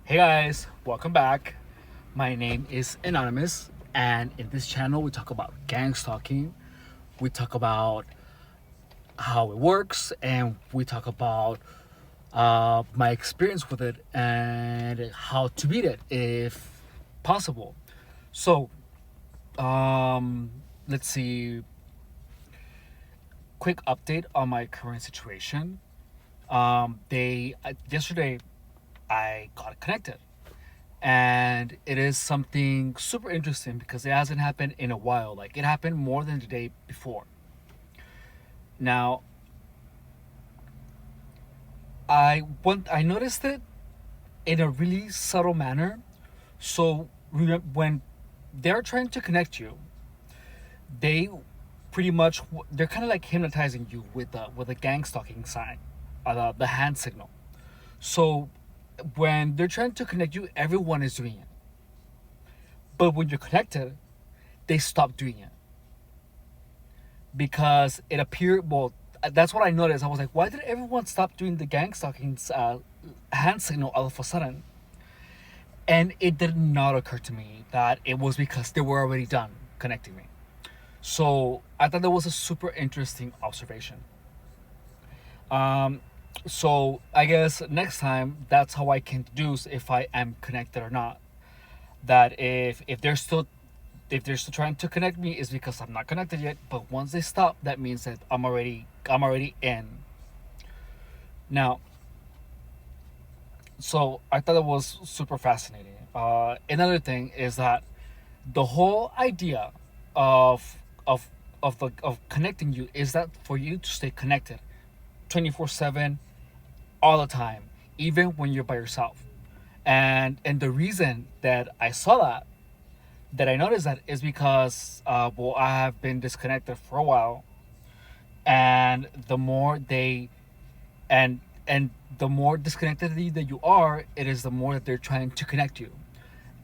Hey guys, welcome back. My name is Anonymous, and in this channel, we talk about gang stalking. We talk about how it works, and we talk about my experience with it and how to beat it if possible. So, um, let's see. Quick update on my current situation. They yesterday I got connected, and it is something super interesting because it hasn't happened in a while. Like it happened more than the day before. Now, I noticed it in a really subtle manner. So when they're trying to connect you, they pretty much they're kind of like hypnotizing you with a gang stalking sign, the hand signal. So when they're trying to connect you, everyone is doing it. But when you're connected, they stop doing it because it appeared. Well, that's what I noticed. I was like, why did everyone stop doing the gang stalking hand signal all of a sudden? And it did not occur to me that it was because they were already done connecting me. So I thought that was a super interesting observation. Um, so I guess next time that's how I can deduce if I am connected or not. That if they're still trying to connect me is because I'm not connected yet. But once they stop, that means that I'm already in. Now, so I thought it was super fascinating. Another thing is that the whole idea of of of connecting you is that for you to stay connected 24/7 all the time, even when you're by yourself. And the reason that I saw that I noticed that is because well, I have been disconnected for a while, and and the more disconnected that you are, it is the more that they're trying to connect you.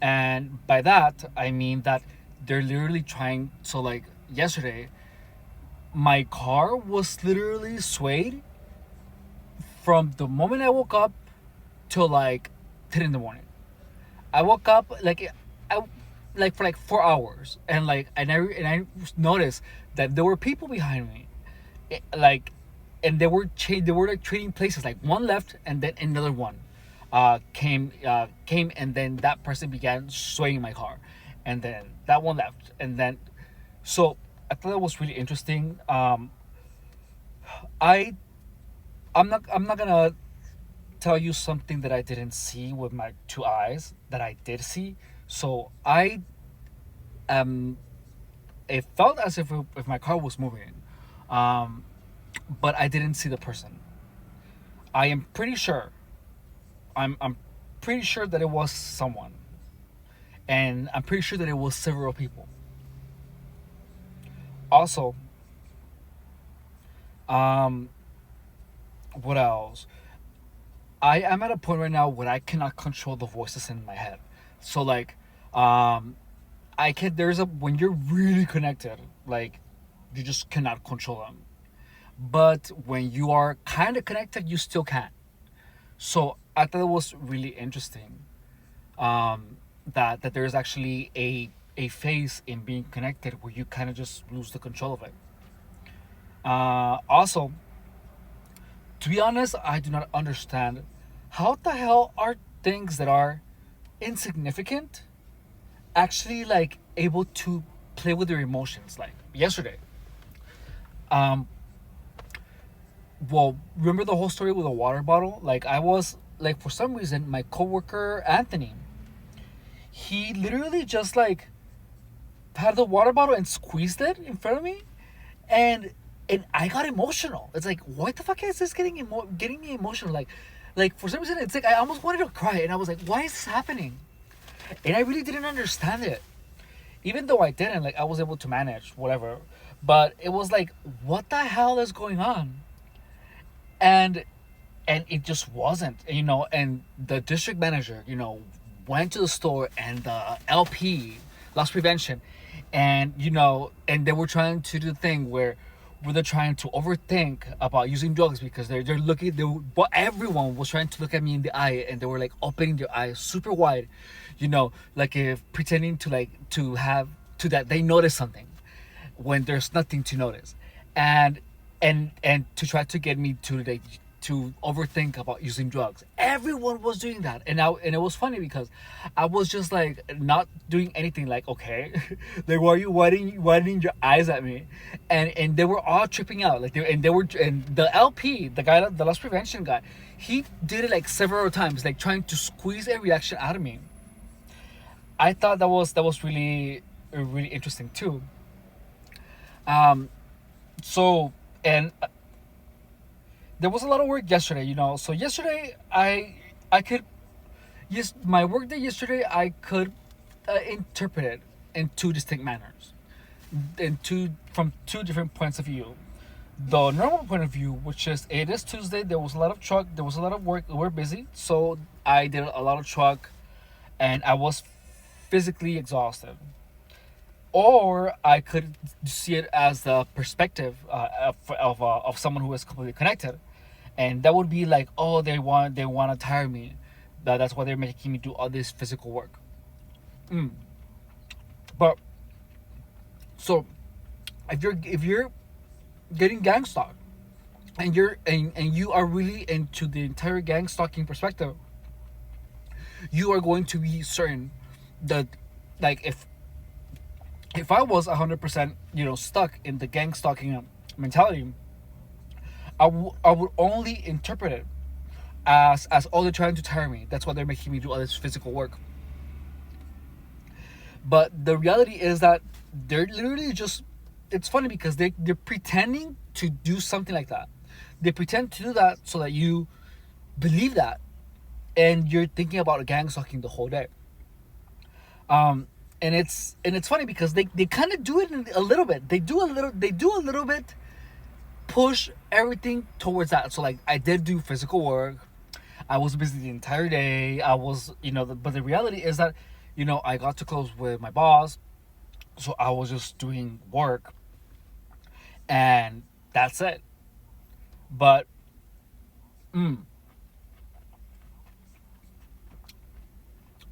And by that I mean that they're literally trying. So like yesterday, my car was literally swayed from the moment I woke up till like 10 in the morning. I woke up I like for like 4 hours, and I noticed that there were people behind me, like, and they were like trading places. Like one left, and then another one came, and then that person began swaying my car, and then that one left, and then so I thought that was really interesting. I I'm not gonna tell you something that I didn't see with my two eyes that I did see. So um it felt as if my car was moving, um, but I didn't see the person. I am pretty sure. I'm pretty sure that it was someone, and I'm pretty sure that it was several people. Also, um, what else? I am at a point right now where I cannot control the voices in my head. So like, um, I can. There's a when you're really connected, like you just cannot control them. But when you are kind of connected, you still can. So I thought it was really interesting, that there's actually a phase in being connected where you kind of just lose the control of it. Also, to be honest, I do not understand how the hell are things that are insignificant actually like able to play with your emotions. Like yesterday, um, well, remember the whole story with the water bottle? Like I was like, for some reason, my coworker Anthony, he literally just like had the water bottle and squeezed it in front of me, and I got emotional. It's like, what the fuck is this getting me emotional? Like for some reason, it's like I almost wanted to cry, and I was like, why is this happening? And I really didn't understand it. Even though I didn't, like I was able to manage whatever, but it was like, what the hell is going on? And it just wasn't, and the district manager, went to the store, and the LP, loss prevention, and and they were trying to do the thing where where they're trying to overthink about using drugs because they're looking but everyone was trying to look at me in the eye, and they were like opening their eyes super wide, like if pretending to like to have to that they notice something when there's nothing to notice, and and to try to get me to like to overthink about using drugs. Everyone was doing that, and it was funny because I was just like not doing anything. Like, okay, like why are you widening your eyes at me? And they were all tripping out. Like and the LP, the guy, the loss prevention guy, he did it like several times, like trying to squeeze a reaction out of me. I thought that was really really interesting too. Um, so and there was a lot of work yesterday, So yesterday I could yes my work day yesterday I could interpret it in two distinct manners, in two from two different points of view. The normal point of view, which is it is Tuesday, there was a lot of truck, there was a lot of work, we are busy, so I did a lot of truck, and I was physically exhausted. Or I could see it as the perspective of someone who is completely connected, and that would be like, oh, they want to tire me, that's why they're making me do all this physical work. Mm. But so if you're getting gang stalked, and you are really into the entire gang stalking perspective, you are going to be certain that, like, if I was 100%, stuck in the gang stalking mentality, I would only interpret it as oh, they're trying to tire me. That's why they're making me do all this physical work. But the reality is that they're literally just. It's funny because they're pretending to do something like that. They pretend to do that so that you believe that, and you're thinking about gang stalking the whole day. And it's funny because they kind of do it a little bit. They do a little bit, push everything towards that. So like I did do physical work. I was busy the entire day. I was, but the reality is that, I got too close with my boss, so I was just doing work, and that's it. But mm,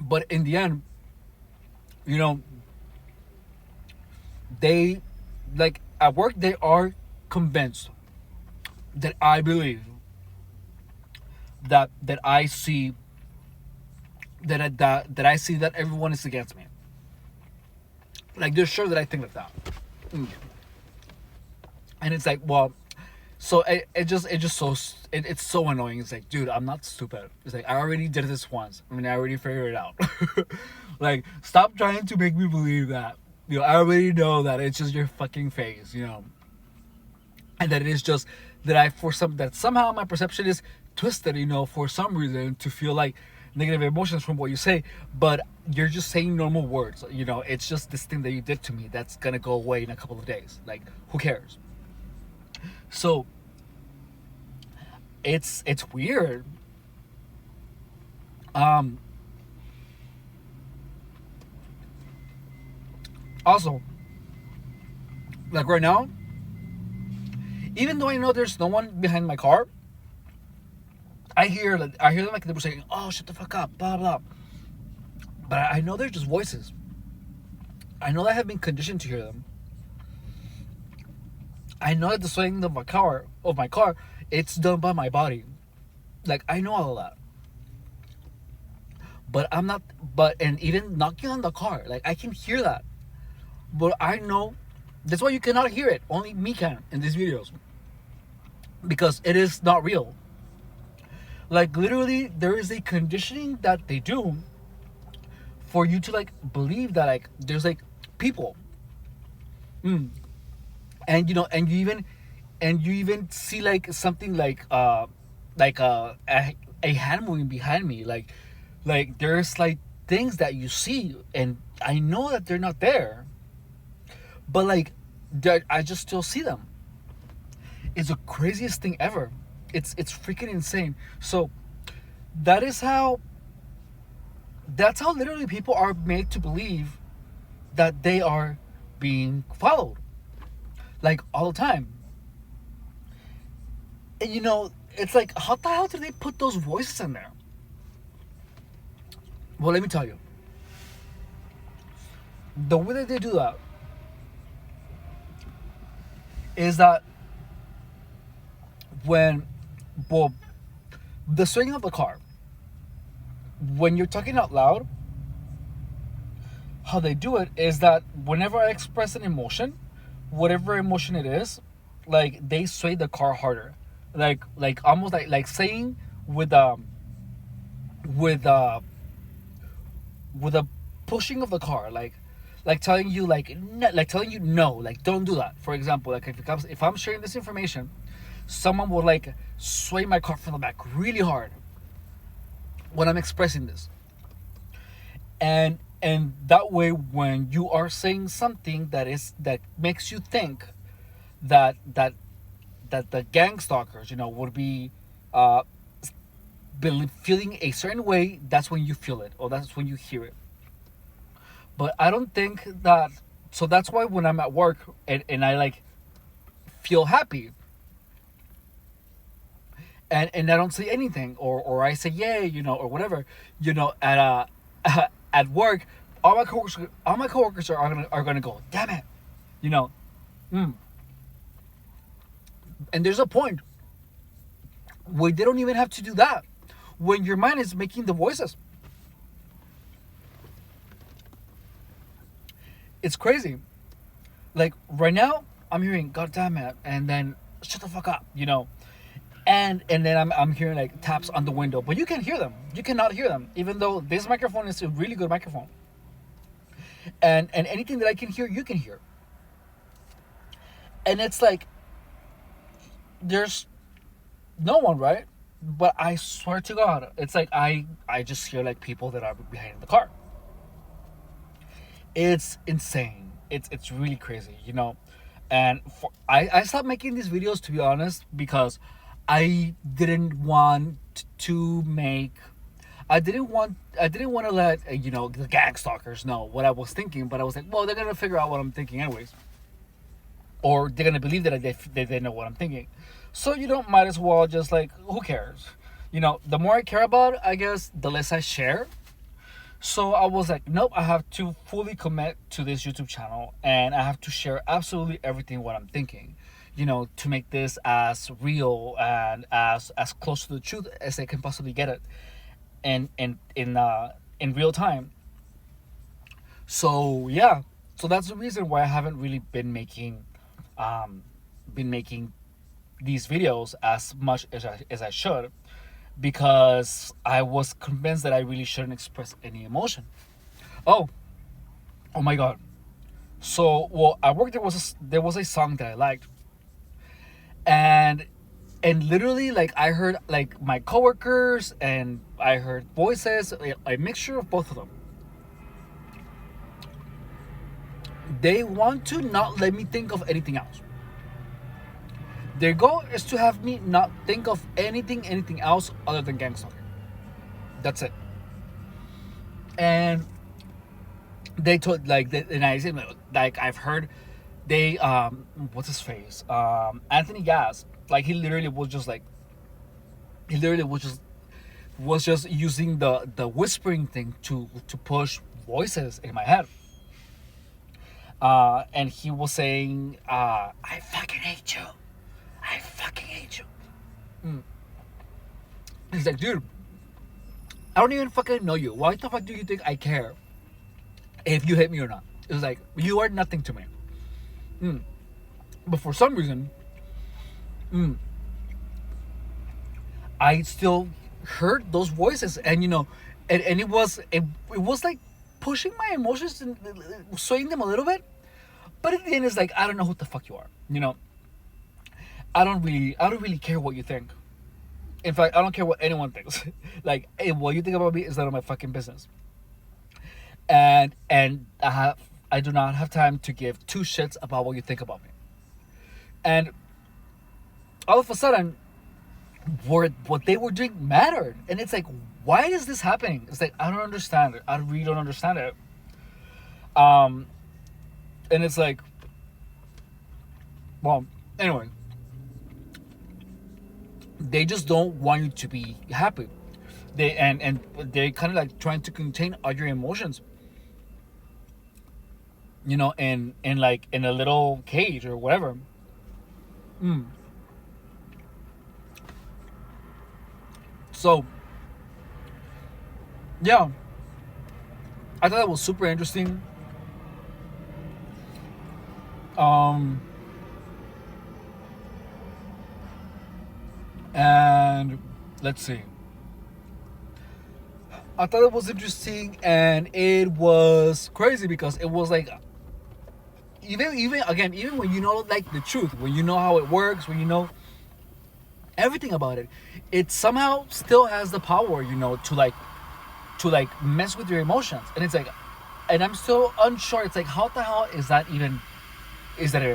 but in the end, you know, they like at work they are convinced that I believe that I see that I see that everyone is against me. Like they're sure that I think like that. Mm. And it's like, well, so it's so annoying. It's like, dude, I'm not stupid. It's like I already did this once. I mean, I already figured it out. Like, stop trying to make me believe that. I already know that it's just your fucking face. And that it is just that that somehow my perception is twisted. For some reason to feel like negative emotions from what you say, but you're just saying normal words. It's just this thing that you did to me that's gonna go away in a couple of days. Like, who cares? So it's weird. Um. Also, like right now, even though I know there's no one behind my car, I hear them like they were saying, "Oh, shut the fuck up," blah blah. But I know they're just voices. I know that I have been conditioned to hear them. I know that the swaying of my car, it's done by my body. Like I know all of that. But I'm not. But and even knocking on the car, like I can hear that. But I know that's why you cannot hear it. Only me can in these videos because it is not real. Like literally, there is a conditioning that they do for you to like believe that like there's like people, mm. And you even see like something like a hand moving behind me, like there's like things that you see, and I know that they're not there, but like I just still see them. It's the craziest thing ever. It's freaking insane. So that is how that's how literally people are made to believe that they are being followed, like all the time. And it's like, how the hell did they put those voices in there? Well, let me tell you. The way that they do that is that when, well, the swinging of the car, when you're talking out loud, how they do it is that whenever I express an emotion, whatever emotion it is, like they sway the car harder, like almost like saying with with uh with a pushing of the car, like telling you like no, like telling you no, like don't do that. For example, like if I'm sharing this information, someone will like sway my car from the back really hard when I'm expressing this, and that way when you are saying something that makes you think that the gang stalkers would be uh feeling a certain way, that's when you feel it or that's when you hear it. But I don't think that. So that's why when I'm at work and I like feel happy and I don't say anything or I say yay, or whatever, at at work, all my coworkers are gonna go, damn it, you know, mm. And there's a point where they don't even have to do that. When your mind is making the voices, it's crazy. Like right now, I'm hearing "God damn it," and then "Shut the fuck up," and then I'm hearing like taps on the window, but you can hear them. You cannot hear them, even though this microphone is a really good microphone. And anything that I can hear, you can hear. And it's like there's no one, right? But I swear to God, it's like I just hear like people that are behind the car. It's insane. It's really crazy, And I stopped making these videos, to be honest, because I didn't want to make. I didn't want to let the gang stalkers know what I was thinking, but I was like, well, they're gonna figure out what I'm thinking anyways, or they're gonna believe that they know what I'm thinking. So might as well just like, who cares? The more I care about it, I guess the less I share. So I was like, nope, I have to fully commit to this YouTube channel and I have to share absolutely everything what I'm thinking, to make this as real and as close to the truth as I can possibly get it, and in real time. So yeah, so that's the reason why I haven't really um been making these videos as much as I should, because I was convinced that I really shouldn't express any emotion. Oh, oh my God. So, well, at work there was a song that I liked, and literally like I heard like my coworkers and I heard voices, a mixture of both of them. They want to not let me think of anything else. Their goal is to have me not think of anything else other than gang stalking. That's it. And they told and I said like I've heard they what's his face Anthony Gas, like he literally was just using the whispering thing to push voices in my head, and he was saying I fucking hate you, I fucking hate you. Mm. He's like, dude, I don't even fucking know you, why the fuck do you think I care if you hate me or not? It was like, you are nothing to me. Mm. But for some reason, I still heard those voices, and and it was like pushing my emotions and swaying them a little bit. But at the end, it's like, I don't know who the fuck you are. I don't really care what you think. In fact, I don't care what anyone thinks. Like, hey, what you think about me is none of my fucking business. And I do not have time to give two shits about what you think about me. And all of a sudden, what they were doing mattered, and it's like, why is this happening? It's like, I don't understand it. I really don't understand it. Um, and it's like, well, anyway. they just don't want you to be happy. And they kind of like trying to contain all your emotions, in like in a little cage or whatever. Mm. So yeah, I thought that was super interesting. Um, and let's see. I thought it was interesting, and it was crazy because it was like, even again, even when you know like the truth, when you know how it works, when you know everything about it, it somehow still has the power, to like mess with your emotions. And it's like, and I'm still unsure. It's like, how the hell is that even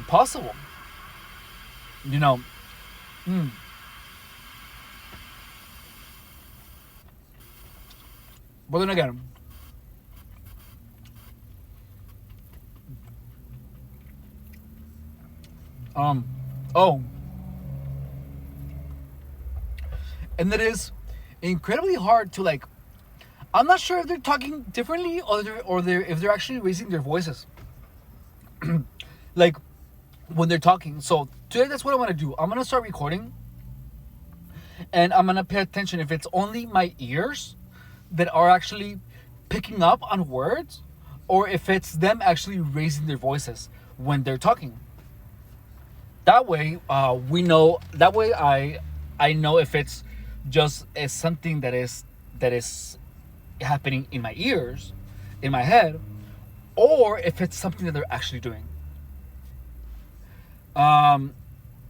possible? You know. Mm. But then again, um, oh, and it is incredibly hard to like. I'm not sure if they're talking differently, or if they're actually raising their voices, like when they're talking. So today, that's what I'm gonna do. I'm gonna start recording, and I'm gonna pay attention if it's only my ears that are actually picking up on words, or if it's them actually raising their voices when they're talking. That way, we know. That way, I know if it's just is something that is happening in my ears, in my head, or if it's something that they're actually doing. Um,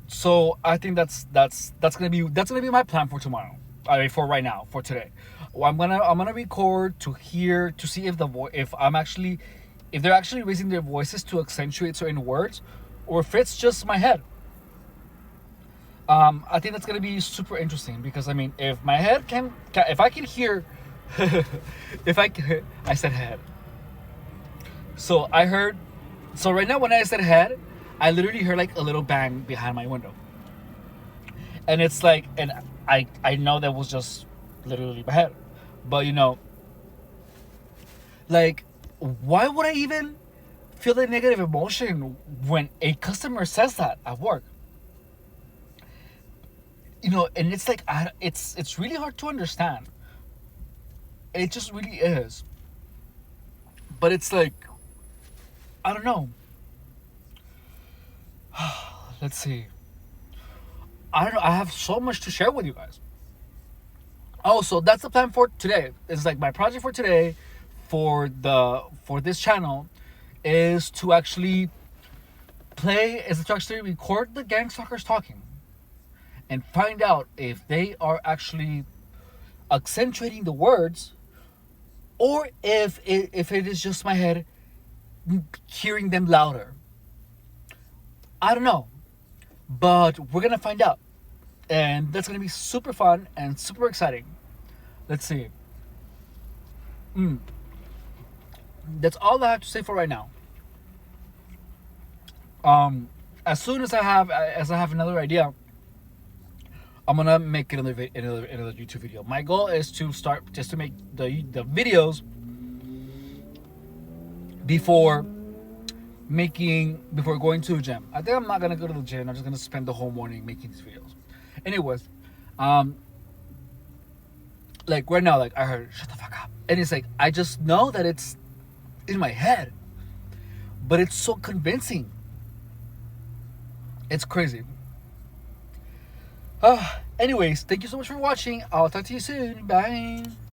so I think that's gonna be my plan for tomorrow. I mean, for right now, for today. Well, I'm gonna record to hear to see if they're actually raising their voices to accentuate certain words, or if it's just my head. I think that's gonna be super interesting because I mean, if my head if I can hear, if I said head. So I heard. So right now, when I said head, I literally heard like a little bang behind my window, and it's like, and I know that was just literally my head, but like, why would I even feel the negative emotion when a customer says that at work? And it's like it's really hard to understand. It just really is. But it's like, I don't know. Let's see. I don't know. I have so much to share with you guys. Oh, so that's the plan for today. It's like my project for today, for this channel, is to actually record the gang stalkers talking, and find out if they are actually accentuating the words, or if it is just my head hearing them louder. I don't know, but we're gonna find out, and that's gonna be super fun and super exciting. Let's see. Mm, that's all I have to say for right now. Um, as soon as I have another idea, I'm gonna make another YouTube video. My goal is to start just to make the videos before before going to the gym. I think I'm not gonna go to the gym. I'm just gonna spend the whole morning making these videos. Anyways, um, like right now, like I heard shut the fuck up, and it's like I just know that it's in my head, but it's so convincing. It's crazy. Anyways, thank you so much for watching. I'll talk to you soon. Bye.